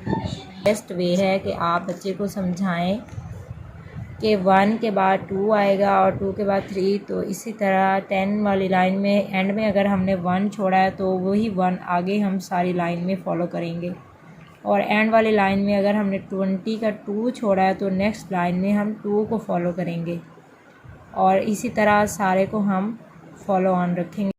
Best way है कि आप बच्चे को समझाएं कि 1 के बाद 2 आएगा और 2 के बाद 3। तो इसी तरह 10 वाली लाइन में एंड में अगर हमने 1 छोड़ा है तो वही 1 आगे हम सारी लाइन में फॉलो करेंगे। और एंड वाली लाइन में अगर हमने 20 का 2 छोड़ा है तो नेक्स्ट लाइन में हम 2 को फॉलो करेंगे और इसी तरह सारे को हम फॉलो ऑन रखेंगे।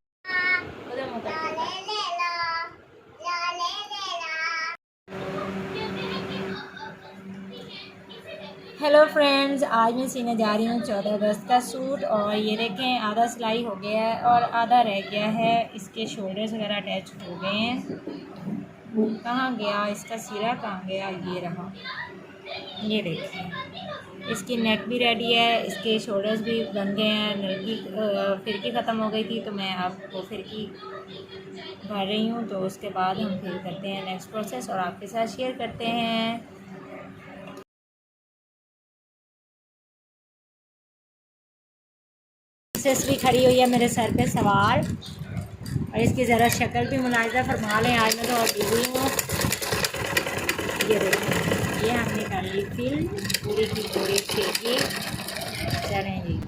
हेलो फ्रेंड्स, आज मैं सीने जा रही हूँ 14 अगस्त का सूट। और ये देखें, आधा सिलाई हो गया है और आधा रह गया है। इसके शोल्डर्स वगैरह अटैच हो गए हैं। कहाँ गया इसका सिरा, कहाँ गया? ये रहा, ये देखिए। इसकी नेक भी रेडी है, इसके शोल्डर्स भी बन गए हैं। नलकी फिरकी ख़त्म हो गई थी तो मैं आपको फिरकी भर रही हूँ। तो उसके बाद हम फिर करते हैं नेक्स्ट प्रोसेस और आपके साथ शेयर करते हैं। प्रिंसेस भी खड़ी हुई है मेरे सर पे सवार, और इसकी ज़रा शक्ल भी मुलाहिजा फरमा लें। आज मैं तो और बिजी हूँ। ये देखिए, ये हमने कर ली फिल पूरी की पूरी खिड़की। चलें जी।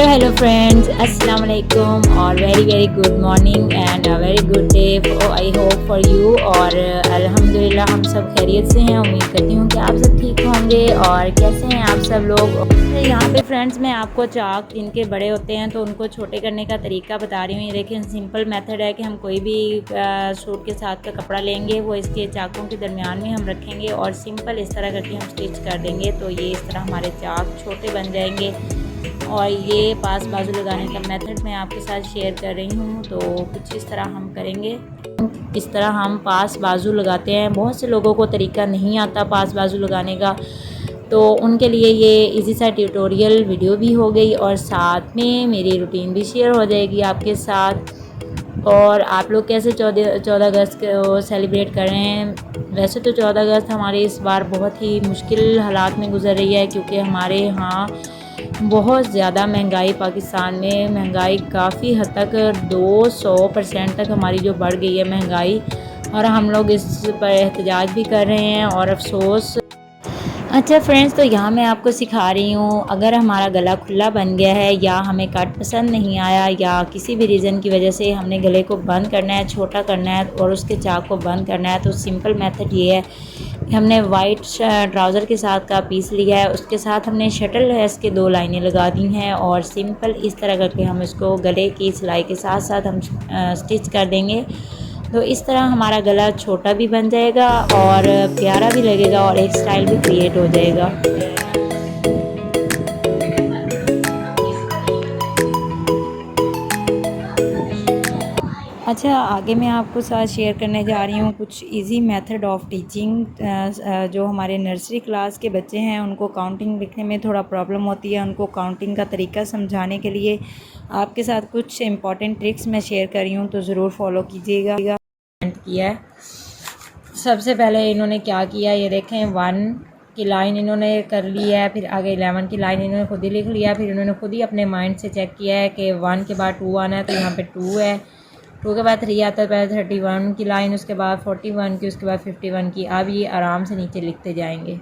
हेलो फ्रेंड्स, अस्सलाम वालेकुम और very good morning and a very good day I hope for you. और अल्हम्दुलिल्लाह हम सब खैरियत से हैं। उम्मीद करती हूँ कि आप सब ठीक होंगे। और कैसे हैं आप सब लोग? यहाँ पे फ्रेंड्स मैं आपको चाक इनके बड़े होते हैं तो उनको छोटे करने का तरीका बता रही हूँ। ये देखिए, सिंपल मेथड है कि हम कोई भी सूट के साथ का कपड़ा लेंगे, वो इसके चाकों के दरमियान में हम रखेंगे और सिंपल इस तरह करके हम स्टिच कर देंगे। तो ये इस तरह हमारे चाक छोटे बन जाएंगे। और ये पास बाजू लगाने का मेथड मैं आपके साथ शेयर कर रही हूँ। तो कुछ इस तरह हम करेंगे। इस तरह हम पास बाजू लगाते हैं। बहुत से लोगों को तरीका नहीं आता पास बाजू लगाने का, तो उनके लिए ये इजी सा ट्यूटोरियल वीडियो भी हो गई और साथ में मेरी रूटीन भी शेयर हो जाएगी आपके साथ। और आप लोग कैसे 14 अगस्त को सेलिब्रेट कर रहे हैं? वैसे तो 14 अगस्त हमारे इस बार बहुत ही मुश्किल हालात में गुजर रही है, क्योंकि हमारे यहाँ बहुत ज़्यादा महंगाई, पाकिस्तान में महंगाई काफ़ी हद तक 200% तक हमारी जो बढ़ गई है महंगाई। और हम लोग इस पर एहतजाज भी कर रहे हैं और अफसोस। अच्छा फ्रेंड्स, तो यहाँ मैं आपको सिखा रही हूँ, अगर हमारा गला खुला बन गया है या हमें कट पसंद नहीं आया या किसी भी रीज़न की वजह से हमने गले को बंद करना है, छोटा करना है और उसके चाक को बंद करना है, तो सिंपल मेथड ये है कि हमने वाइट ट्राउज़र के साथ का पीस लिया है, उसके साथ हमने शटल लेस के 2 लाइनें लगा दी हैं और सिंपल इस तरह करके हम इसको गले की सिलाई के साथ साथ हम स्टिच कर देंगे। तो इस तरह हमारा गला छोटा भी बन जाएगा और प्यारा भी लगेगा और एक स्टाइल भी क्रिएट हो जाएगा। अच्छा, आगे मैं आपको साथ शेयर करने जा रही हूँ कुछ इजी मेथड ऑफ टीचिंग। जो हमारे नर्सरी क्लास के बच्चे हैं उनको काउंटिंग लिखने में थोड़ा प्रॉब्लम होती है, उनको काउंटिंग का तरीका समझाने के लिए आपके साथ कुछ इम्पॉर्टेंट ट्रिक्स मैं शेयर कर रही हूँ, तो ज़रूर फॉलो कीजिएगा। किया है, सबसे पहले इन्होंने क्या किया, ये देखें, 1 की लाइन इन्होंने कर ली है, फिर आगे 11 की लाइन इन्होंने खुद ही लिख लिया। फिर इन्होंने खुद ही अपने माइंड से चेक किया है कि 1 के बाद 2 आना है, तो यहाँ पे 2 है, 2 के बाद 3 आता है, पहले 31 की लाइन, उसके बाद 41 की, उसके बाद 51 की। अब ये आराम से नीचे लिखते जाएंगे।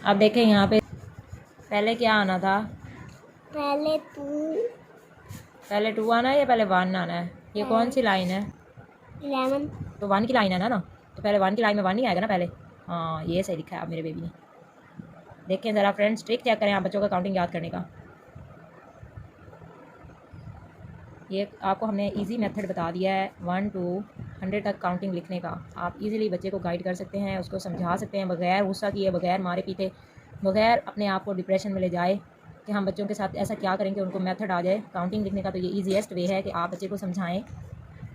अब देखें यहाँ पे पहले क्या आना था, पहले 2 आना है या पहले 1 आना है? ये कौन सी लाइन है? 11। तो 1 की लाइन है ना, तो पहले 1 की लाइन में 1 नहीं आएगा ना पहले। हाँ, ये सही लिखा है आप मेरे बेबी ने। देखें ज़रा फ्रेंड्स, ट्रिक चेक करें आप बच्चों का काउंटिंग याद करने का। ये आपको हमने इजी मेथड बता दिया है 1 to 100 तक काउंटिंग लिखने का। आप इजीली बच्चे को गाइड कर सकते हैं, उसको समझा सकते हैं बगैर गुस्सा किए, बगैर मारे पीटे, बगैर अपने आप को डिप्रेशन में ले जाए कि हम बच्चों के साथ ऐसा क्या करें कि उनको मेथड आ जाए काउंटिंग लिखने का। तो ये ईजीएस्ट वे है कि आप बच्चे को समझाएं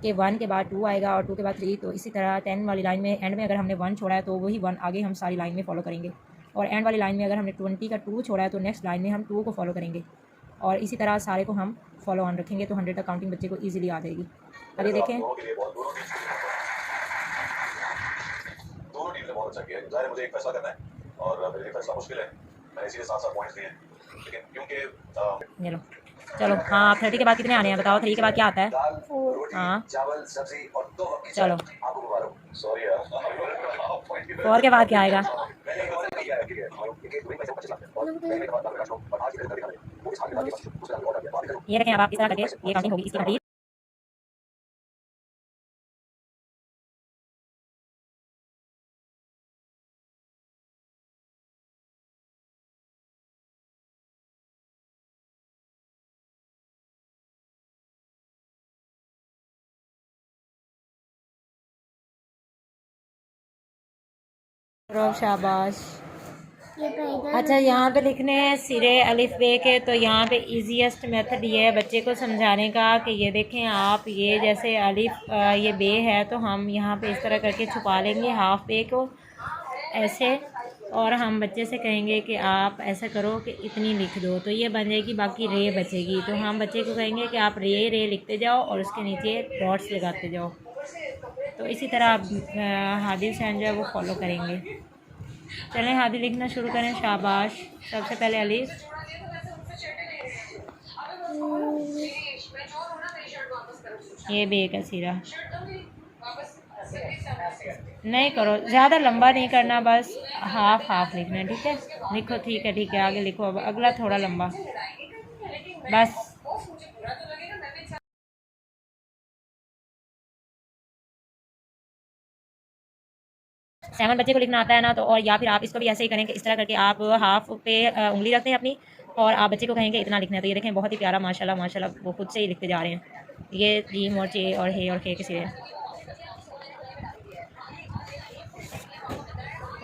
कि 1 के बाद 2 आएगा और 2 के बाद 3। तो इसी तरह 10 वाली लाइन में एंड में अगर हमने 1 छोड़ा है तो वही 1 आगे हम सारी लाइन में फॉलो करेंगे। और एंड वाली लाइन में अगर हमने 20 का 2 छोड़ा है तो नेक्स्ट लाइन में हम 2 को फॉलो करेंगे। और इसी तरह सारे को हम फॉलो ऑन रखेंगे तो 100 तक काउंटिंग बच्चे को ईजिली आ जाएगी। अब ये देखें, दोनों टीम ने बहुत अच्छा किया। ज़ाहिर है मुझे एक फैसला करना है और मेरे लिए फैसला मुश्किल है। मैंने इसीलिए 7-7 पॉइंट्स दिए हैं, लेकिन क्योंकि ये लो चलो। हाँ 30 के बाद कितने आने हैं बताओ? 3 के बाद क्या आता है? हाँ चावल, सब्जी और 2 वक्त की चलो। चाय। आपको मुबारक। सॉरी यार। 4 के बाद क्या आएगा? मैंने एक और किया है कि वही पैसे 25 लाख है और मैंने के बाद मैं और आज की दिखा रहे वो इस हाल के बाद उसके बाद ऑर्डर किया। ये रखें, अब आप इस तरह करके ये काउंटिंग होगी इसकी कंप्लीट। शाबाश। अच्छा यहाँ पे लिखने हैं सिरे अलिफ बे के, तो यहाँ पे इजीएस्ट मेथड ये है बच्चे को समझाने का कि ये देखें आप, ये जैसे अलिफ ये बे है तो हम यहाँ पे इस तरह करके छुपा लेंगे हाफ बे को ऐसे, और हम बच्चे से कहेंगे कि आप ऐसा करो कि इतनी लिख दो तो ये बन जाएगी, बाकी रे बचेगी। तो हम बच्चे को कहेंगे कि आप रे लिखते जाओ और उसके नीचे डॉट्स लगाते जाओ। तो इसी तरह आप हादी हुसैन जो है वो फॉलो करेंगे। चलें हादी लिखना शुरू करें। शाबाश। सबसे पहले अलिफ, ये बे का सिरा नहीं करो, ज़्यादा लंबा नहीं करना, बस हाफ हाफ लिखना है, ठीक है? लिखो, ठीक है ठीक है, आगे लिखो। अब अगला थोड़ा लंबा, बस। सेवन बच्चे को लिखना आता है ना, तो और या फिर आप इसको भी ऐसे ही करें कि इस तरह करके आप हाफ पे उंगली रखते हैं अपनी और आप बच्चे को कहेंगे इतना लिखना है। तो ये देखें बहुत ही प्यारा माशाल्लाह माशाल्लाह वो खुद से ही लिखते जा रहे हैं। ये जीम और चे और हे और खे के सिरे,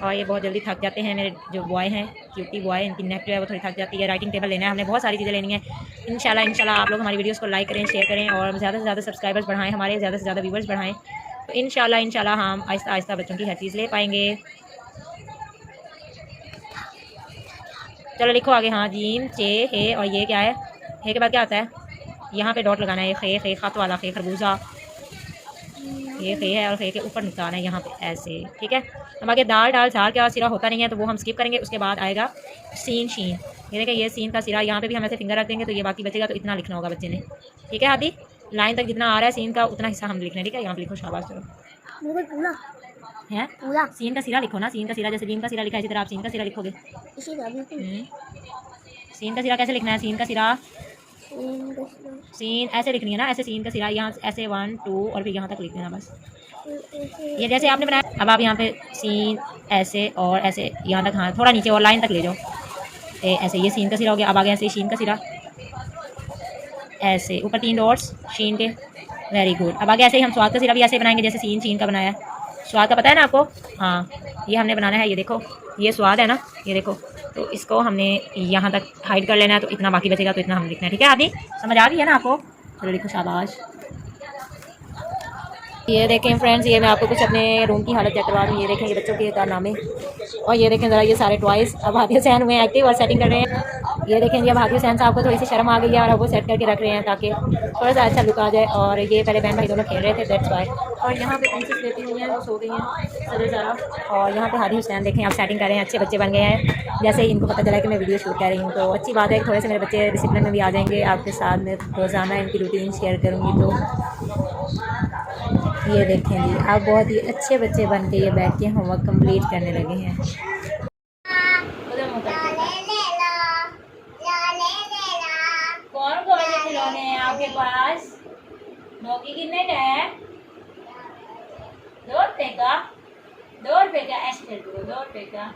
और ये बहुत जल्दी थक जाते हैं मेरे जो बॉय हैं, क्यूटी बॉय, इनकी नेक जो है वो थोड़ी थक जाती है। राइटिंग टेबल लेना है हमने, बहुत सारी चीज़ें लेनी है। इंशाल्लाह आप लोग हमारी वीडियोस को लाइक करें, शेयर करें और ज़्यादा से ज़्यादा सब्सक्राइबर्स बढ़ाएं, हमारे ज़्यादा से ज़्यादा व्यूवर्स बढ़ाएं। तो इंशाल्लाह हम आहिस्ता आहिस्ता बच्चों की हर चीज़ ले पाएंगे। चलो लिखो आगे। हाँ जीम चे हे, और ये क्या है? हे के बाद क्या आता है? यहाँ पे डॉट लगाना है। खे खे खत वाला खे, खरबूजा, ये खे है और खे के ऊपर निकालना है यहाँ पे ऐसे, ठीक है? हम आगे दाल डाल झाल का सिरा होता नहीं है तो वो हम स्किप करेंगे। उसके बाद आएगा सीन शीन। ये देखें ये सीन का सिरा, यहाँ पे भी हम ऐसे फिंगर रख देंगे तो ये बाकी बचेगा। तो इतना लिखना होगा बच्चे ने, ठीक है? अभी लाइन तक जितना आ रहा है सीन का उतना हिस्सा हम लिखना है, ठीक है? यहाँ पे लिखो। शाबाश। चलो है पूरा सीन का सिरा लिखो ना, सीन का सिरा जैसे जीम का सिरा लिखा है इसी तरह आप सीन का सिरा लिखोगे। सीन का सिरा कैसे लिखना है? सीन का सिरा, सीन ऐसे लिखनी है ना, ऐसे सीन का सिरा यहाँ ऐसे 1 2 और फिर यहाँ तक लिख देना बस। ये जैसे आपने बनाया, अब आप यहाँ पे सीन ऐसे और ऐसे यहाँ तक, हाँ थोड़ा नीचे और लाइन तक ले जाओ ऐसे। ये सीन का सिरा हो गया। अब आगे ऐसे शीन का सिरा, ऐसे ऊपर 3 डॉट्स शीन के, वेरी गुड। अब आगे ऐसे ही हम स्वाद का सिरा भी ऐसे बनाएंगे जैसे सीन शीन का बनाया है। स्वाद का पता है ना आपको? हाँ ये हमने बनाना है। ये देखो ये स्वाद है ना, ये देखो। तो इसको हमने यहाँ तक हाइड कर लेना है, तो इतना बाकी बचेगा तो इतना हम लिखना है, ठीक है? आदि समझ आ गई है ना आपको? चलो लिखो। शाबाश। ये देखें फ्रेंड्स, ये मैं आपको कुछ अपने रूम की हालत चेक करवा दूँ। ये देखें ये बच्चों के कारनामे, और ये देखें ज़रा ये सारे टॉयज़। अब हादी हुसैन हुए एक्टिव और सेटिंग कर रहे हैं। ये देखें जी अब हादी हुसैन साहब को थोड़ी सी शर्म आ गई है और अब वो सेट करके रख रहे हैं ताकि थोड़ा सा अच्छा लुक आ जाए। और ये पहले बहन भाई दोनों खेल रहे थे, दैट्स वाई। और यहाँ पे पेंसिल्स लेती हुई हैं, वो सो गई हैं सर ज़रा। और यहाँ पे हादी हुसैन देखें आप सेटिंग कर रहे हैं, अच्छे बच्चे बन गए हैं। जैसे ही इनको पता चला कि मैं वीडियो शूट कर रही हूँ तो अच्छी बात है, थोड़े से मेरे बच्चे डिसिप्लिन में भी आ जाएंगे। आपके साथ में रोज़ाना इनकी रूटीन शेयर करूँगी। तो ये देखें जी आप बहुत ही अच्छे बच्चे बन के ये बैठ के होमवर्क कंप्लीट करने लगे हैं। कौन कौन से खिलौने हैं आपके पास? डॉगी कितने का है? 2 रुपये का? 2 रुपये का? ऐसे कर दो 2 रुपये का।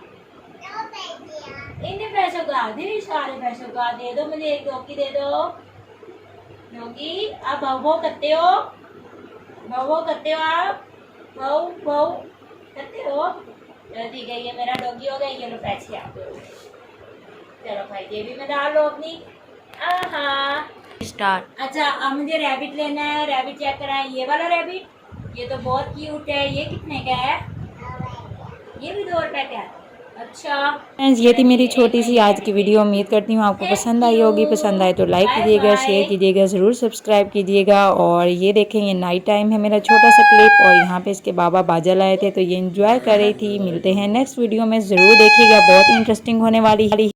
इतने पैसों का? दे सारे पैसों का दे दो मुझे। एक डॉगी दे दो। डॉगी आप भाव करते हो? भाव करते हो आप? भाव करते हो? चलो ठीक है, ये मेरा डॉगी हो गया। ये लो पैसे आप। चलो भाई ये भी मैं डाल लो अपनी। स्टार्ट। अच्छा अब मुझे रैबिट लेना है। रैबिट चेक कराएं। ये वाला रैबिट, ये तो बहुत क्यूट है। ये कितने का है? ये भी 2 रुपये का है। फ्रेंड्स, ये थी मेरी छोटी सी आज की वीडियो। उम्मीद करती हूँ आपको पसंद आई होगी। पसंद आए तो लाइक कीजिएगा, शेयर कीजिएगा, ज़रूर सब्सक्राइब कीजिएगा। और ये देखें, ये नाइट टाइम है मेरा छोटा सा क्लिप, और यहाँ पे इसके बाबा बाजा लाए थे तो ये एंजॉय कर रही थी। मिलते हैं नेक्स्ट वीडियो में, ज़रूर देखिएगा, बहुत इंटरेस्टिंग होने वाली है।